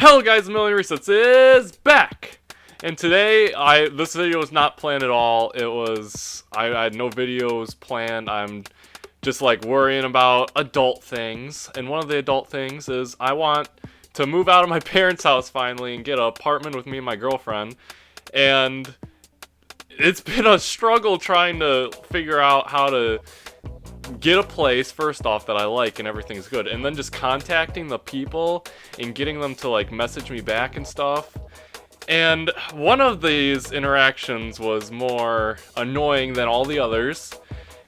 Hello guys, A Million Resets is back! And today, this video was not planned at all. I had no videos planned. I'm just like worrying about adult things. And one of the adult things is I want to move out of my parents' house finally and get an apartment with me and my girlfriend. And it's been a struggle trying to figure out how to get a place first off that I like and everything's good, and then just contacting the people and getting them to like message me back and stuff. And one of these interactions was more annoying than all the others,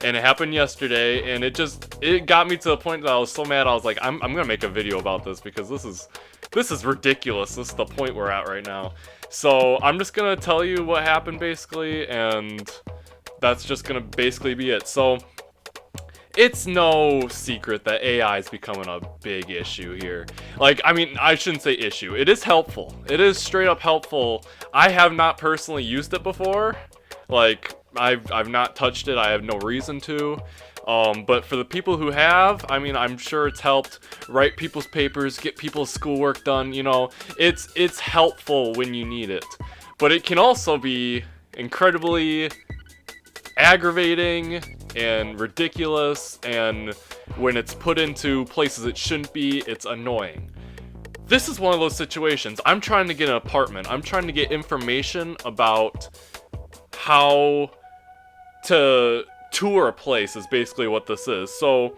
and it happened yesterday, and it got me to the point that I was so mad. I was like, I'm gonna make a video about this because this is ridiculous. This is the point we're at right now. So I'm just gonna tell you what happened basically, and that's just gonna basically be it. So it's no secret that AI is becoming a big issue here. Like, I mean, I shouldn't say issue. It is helpful. It is straight up helpful. I have not personally used it before. Like, I've not touched it. I have no reason to. But for the people who have, I mean, I'm sure it's helped write people's papers, get people's schoolwork done. You know, it's helpful when you need it. But it can also be incredibly aggravating and ridiculous, and when it's put into places it shouldn't be, it's annoying. This is one of those situations. I'm trying to get an apartment. I'm trying to get information about how to tour a place is basically what this is. So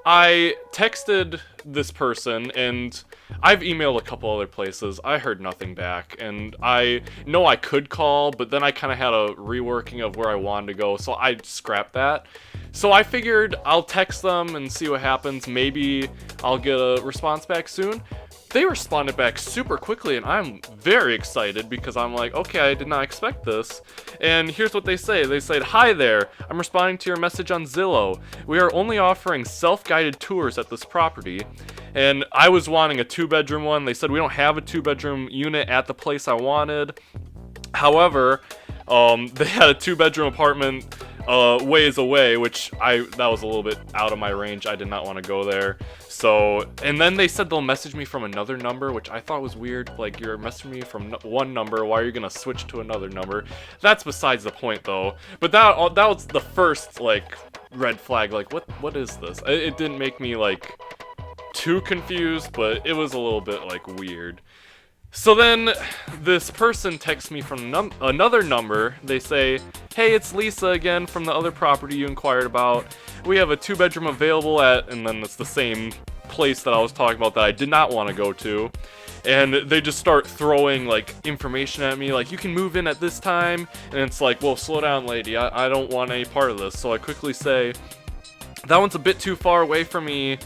I texted this person, and I've emailed a couple other places. I heard nothing back, and I know I could call, but then I kind of had a reworking of where I wanted to go, so I scrapped that. So I figured I'll text them and see what happens. Maybe I'll get a response back soon. They responded back super quickly, and I'm very excited because I'm like, okay, I did not expect this. And here's what they say. They said, "Hi there, I'm responding to your message on Zillow. We are only offering self-guided tours at this property." And I was wanting a 2-bedroom one. They said we don't have a 2-bedroom unit at the place I wanted. However, they had a 2-bedroom apartment ways away, which that was a little bit out of my range. I did not want to go there. So, and then they said they'll message me from another number, which I thought was weird. Like, you're messaging me from one number, why are you gonna switch to another number? That's besides the point, though. But that was the first, like, red flag. Like, what is this? It didn't make me, like, too confused, but it was a little bit, like, weird. So then, this person texts me from another number. They say, "Hey, it's Lisa again from the other property you inquired about. We have a 2-bedroom available at," and then it's the same place that I was talking about that I did not want to go to. And they just start throwing, like, information at me, like, "You can move in at this time." And it's like, well, slow down, lady. I don't want any part of this. So I quickly say, "That one's a bit too far away from me.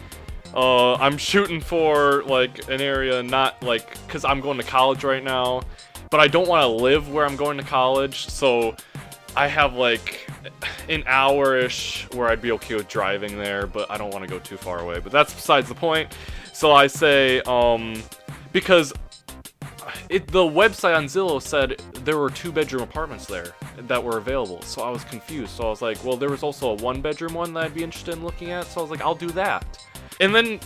I'm shooting for, like, an area not, like, because I'm going to college right now, but I don't want to live where I'm going to college, so I have, like, an hour-ish where I'd be okay with driving there, but I don't want to go too far away." But that's besides the point. So I say, because the website on Zillow said there were 2-bedroom apartments there that were available, so I was confused. So I was like, well, there was also a 1-bedroom one that I'd be interested in looking at, so I was like, I'll do that. And then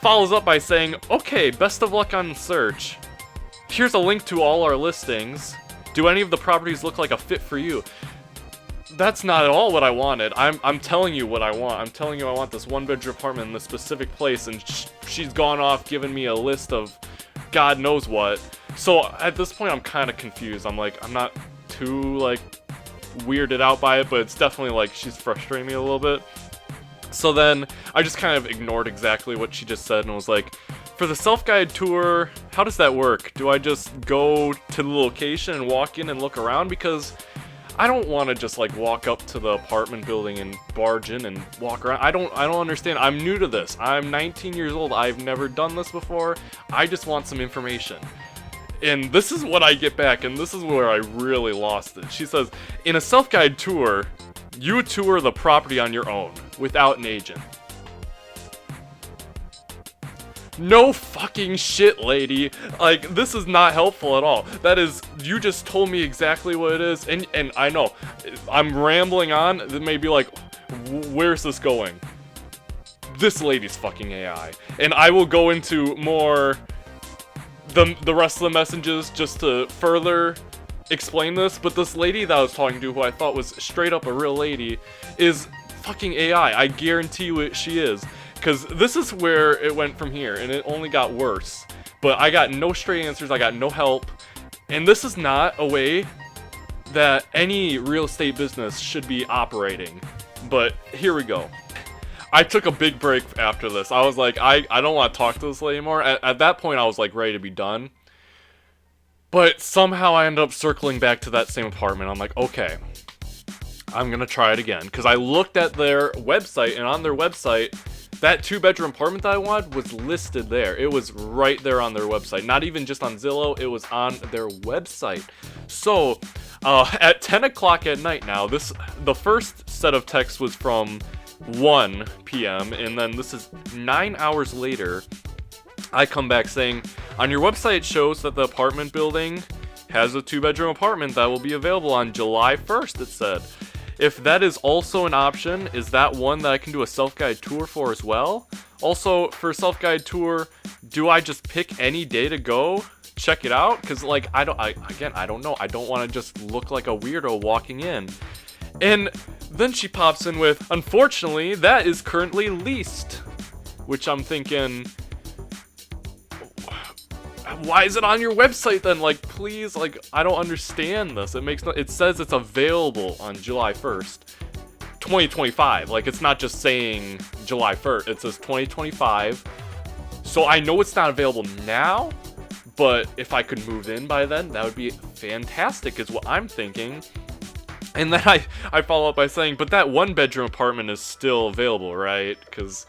follows up by saying, "Okay, best of luck on the search. Here's a link to all our listings. Do any of the properties look like a fit for you?" That's not at all what I wanted. I'm telling you what I want. I'm telling you I want this 1-bedroom apartment in this specific place, and she's gone off giving me a list of God knows what. So at this point, I'm kind of confused. I'm like, I'm not too, like, weirded out by it, but it's definitely like she's frustrating me a little bit. So then I just kind of ignored exactly what she just said and was like, "For the self-guided tour, how does that work? Do I just go to the location and walk in and look around? Because I don't want to just, like, walk up to the apartment building and barge in and walk around. I don't understand. I'm new to this. I'm 19 years old. I've never done this before. I just want some information." And this is what I get back, and this is where I really lost it. She says, "In a self-guided tour, you tour the property on your own, without an agent." No fucking shit, lady. Like, this is not helpful at all. That is, you just told me exactly what it is, and I know, I'm rambling on. It may be like, where's this going? This lady's fucking AI. And I will go into more the rest of the messages just to further explain this, but this lady that I was talking to, who I thought was straight up a real lady, is fucking AI. I guarantee you she is. Because this is where it went from here, and it only got worse. But I got no straight answers, I got no help. And this is not a way that any real estate business should be operating. But here we go. I took a big break after this. I was like, I don't want to talk to this lady anymore. At that point, I was like ready to be done. But somehow I ended up circling back to that same apartment. I'm like, okay, I'm going to try it again. Because I looked at their website, and on their website, that 2-bedroom apartment that I wanted was listed there. It was right there on their website. Not even just on Zillow, it was on their website. So, at 10 o'clock at night now, the first set of texts was from 1 p.m. and then this is 9 hours later. I come back saying, on your website it shows that the apartment building has a 2-bedroom apartment that will be available on July 1st, it said. If that is also an option, is that one that I can do a self-guided tour for as well? Also, for a self-guided tour, do I just pick any day to go check it out? Because, like, I don't know. I don't want to just look like a weirdo walking in. And then she pops in with, unfortunately, that is currently leased. Which I'm thinking, why is it on your website then? Like, please, like, I don't understand this. It says it's available on July 1st, 2025. Like, it's not just saying July 1st. It says 2025. So I know it's not available now, but if I could move in by then, that would be fantastic, is what I'm thinking. And then I follow up by saying, but that 1-bedroom apartment is still available, right? Because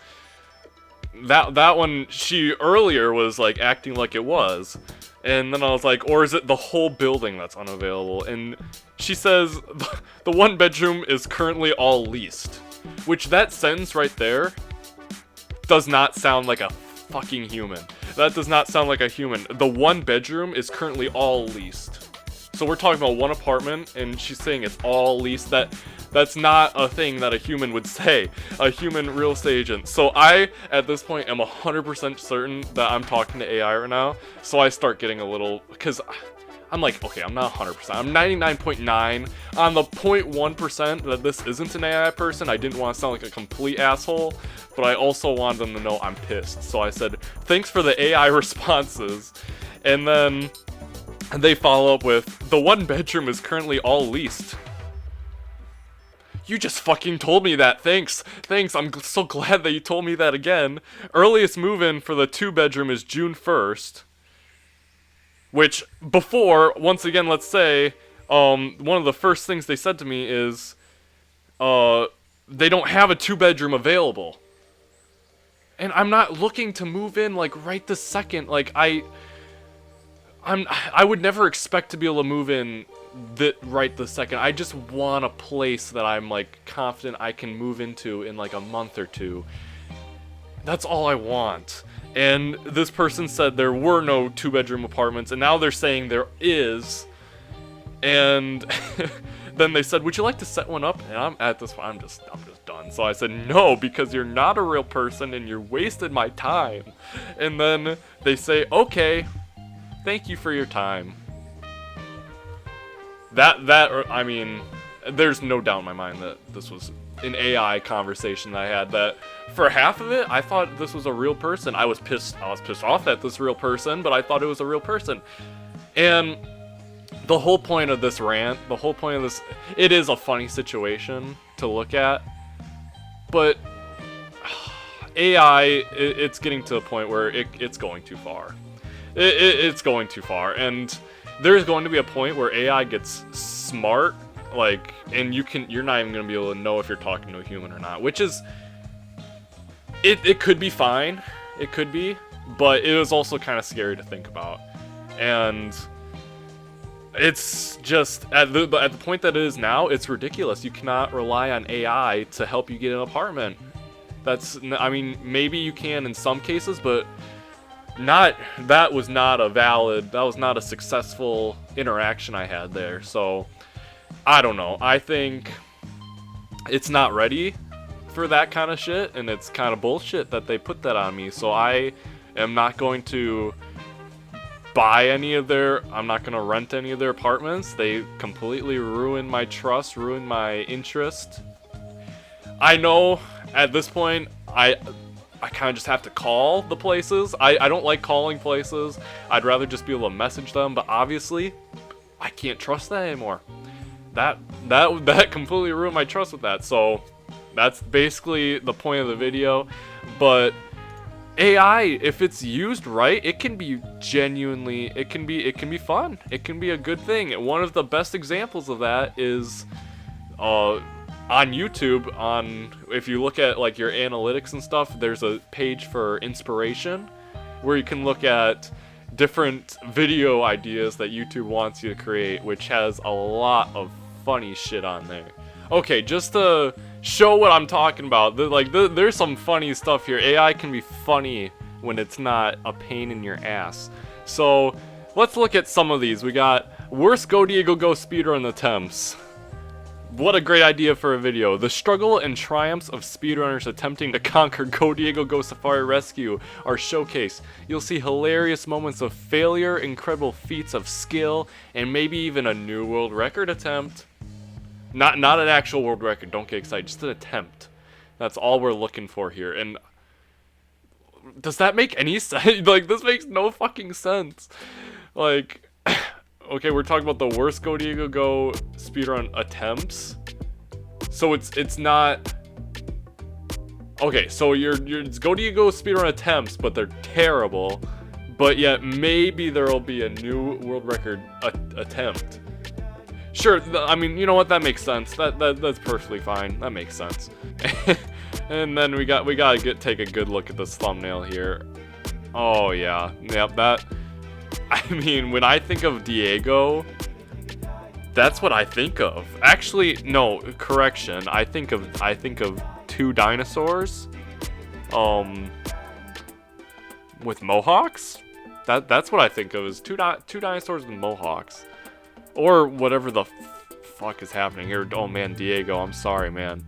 that one, she earlier was like acting like it was, and then I was like, or is it the whole building that's unavailable? And she says the 1-bedroom is currently all leased, which that sentence right there does not sound like a fucking human. That does not sound like a human. The 1-bedroom is currently all leased. So we're talking about one apartment, and she's saying it's all leased. That's not a thing that a human would say, a human real estate agent. So I, at this point, am 100% certain that I'm talking to AI right now. So I start getting a little, because I'm like, okay, I'm not 100%. I'm 99.9. On the 0.1% that this isn't an AI person, I didn't want to sound like a complete asshole, but I also wanted them to know I'm pissed. So I said, thanks for the AI responses. And then they follow up with, the 1-bedroom is currently all leased. You just fucking told me that. Thanks. I'm so glad that you told me that again. Earliest move-in for the 2-bedroom is June 1st. Which, before, once again, let's say, one of the first things they said to me is, they don't have a 2-bedroom available. And I'm not looking to move in, like, right this second. Like, I would never expect to be able to move in right this second. I just want a place that I'm like confident I can move into in like a month or two. That's all I want. And this person said there were no 2-bedroom apartments, and now they're saying there is. And then they said, would you like to set one up? And I'm at this point, I'm just done. So I said, no, because you're not a real person and you're wasting my time. And then they say, okay, thank you for your time. I mean, there's no doubt in my mind that this was an AI conversation that I had, that for half of it, I thought this was a real person. I was pissed off at this real person, but I thought it was a real person. And the whole point of this rant, it is a funny situation to look at, but AI, it's getting to a point where it's going too far. It's going too far, and there's going to be a point where AI gets smart, like, and you're not even going to be able to know if you're talking to a human or not, which is, it could be fine, it could be, but it was also kind of scary to think about. And it's just, at the point that it is now, it's ridiculous. You cannot rely on AI to help you get an apartment. I mean, maybe you can in some cases, but that was not a successful interaction I had there. So I don't know. I think it's not ready for that kind of shit, and it's kind of bullshit that they put that on me. So I am not going to buy any of their, I'm not gonna rent any of their apartments. They completely ruin my trust, ruin my interest. I know at this point, I kind of just have to call the places. I don't like calling places. I'd rather just be able to message them, but obviously, I can't trust that anymore. That completely ruined my trust with that. So that's basically the point of the video. But AI, if it's used right, it can be genuinely, it can be fun. It can be a good thing. One of the best examples of that is on YouTube, if you look at like your analytics and stuff, there's a page for inspiration where you can look at different video ideas that YouTube wants you to create, which has a lot of funny shit on there. Okay, just to show what I'm talking about, there's some funny stuff here. AI can be funny when it's not a pain in your ass. So let's look at some of these. We got worst Go Diego Go speedrun attempts. What a great idea for a video. The struggle and triumphs of speedrunners attempting to conquer Go Diego Go Safari Rescue are showcased. You'll see hilarious moments of failure, incredible feats of skill, and maybe even a new world record attempt. Not an actual world record, don't get excited, just an attempt. That's all we're looking for here. And does that make any sense? Like, this makes no fucking sense. Like, okay, we're talking about the worst Go Diego Go speedrun attempts. So it's not. Okay, so it's Go Diego speedrun attempts, but they're terrible. But yet maybe there'll be a new world record attempt. Sure, I mean, you know what? That makes sense. That's perfectly fine. That makes sense. And then we gotta take a good look at this thumbnail here. Oh yeah, yep. That. I mean, when I think of Diego, that's what I think of. Actually, no, correction. I think of two dinosaurs, with mohawks. That's what I think of, is two dinosaurs with mohawks, or whatever the fuck is happening here. Oh man, Diego, I'm sorry, man.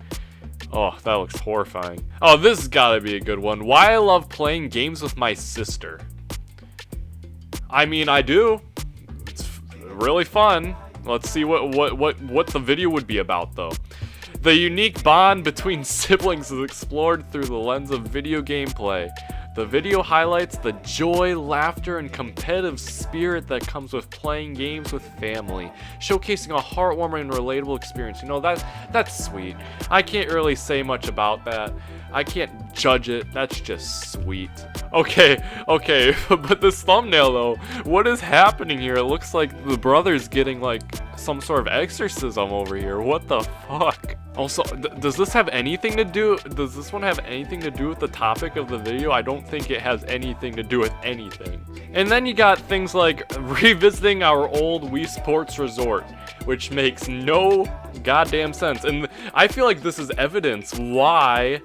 Oh, that looks horrifying. Oh, this has gotta be a good one. Why I love playing games with my sister. I mean, I do. It's really fun. Let's see what the video would be about, though. The unique bond between siblings is explored through the lens of video gameplay. The video highlights the joy, laughter, and competitive spirit that comes with playing games with family, showcasing a heartwarming and relatable experience. You know, that's sweet. I can't really say much about that. I can't judge it. That's just sweet. Okay, but this thumbnail though, what is happening here? It looks like the brother's getting like some sort of exorcism over here. What the fuck? Also, does this one have anything to do with the topic of the video? I don't think it has anything to do with anything. And then you got things like revisiting our old Wii Sports Resort, which makes no goddamn sense. And I feel like this is evidence why.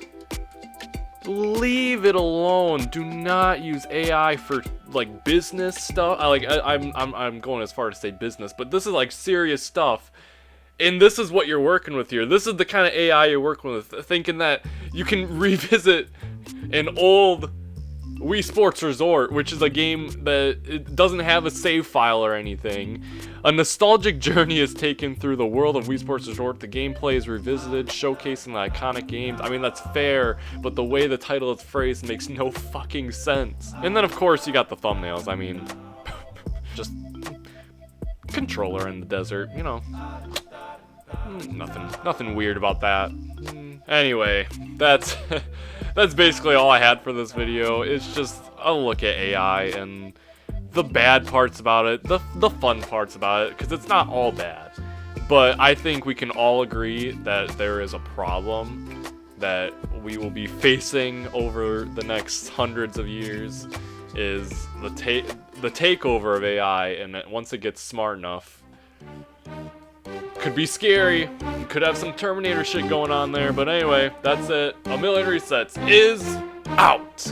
Leave it alone. Do not use AI for like business stuff. I'm going as far to say business, but this is like serious stuff. And this is what you're working with here. This is the kind of AI you're working with, thinking that you can revisit an old Wii Sports Resort, which is a game that it doesn't have a save file or anything. A nostalgic journey is taken through the world of Wii Sports Resort. The gameplay is revisited, showcasing the iconic games. I mean, that's fair, but the way the title is phrased makes no fucking sense. And then, of course, you got the thumbnails. I mean, just controller in the desert, you know. Nothing weird about that. Anyway, that's basically all I had for this video. It's just a look at AI and the bad parts about it, the fun parts about it, because it's not all bad. But I think we can all agree that there is a problem that we will be facing over the next hundreds of years, is the takeover of AI, and that once it gets smart enough, could be scary. Could have some Terminator shit going on there. But anyway, that's it. A Million Resets is out.